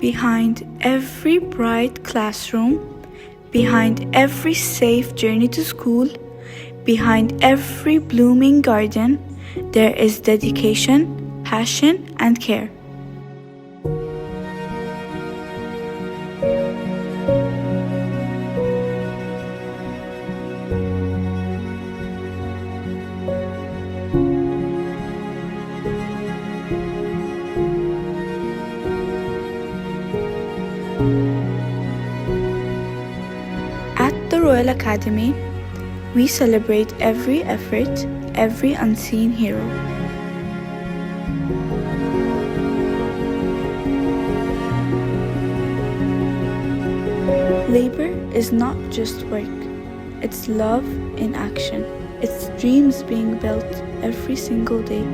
Behind every bright classroom, behind every safe journey to school, behind every blooming garden, there is dedication, passion, and care. At the Royal Academy, we celebrate every effort, every unseen hero. Labor is not just work, it's love in action. It's dreams being built every single day.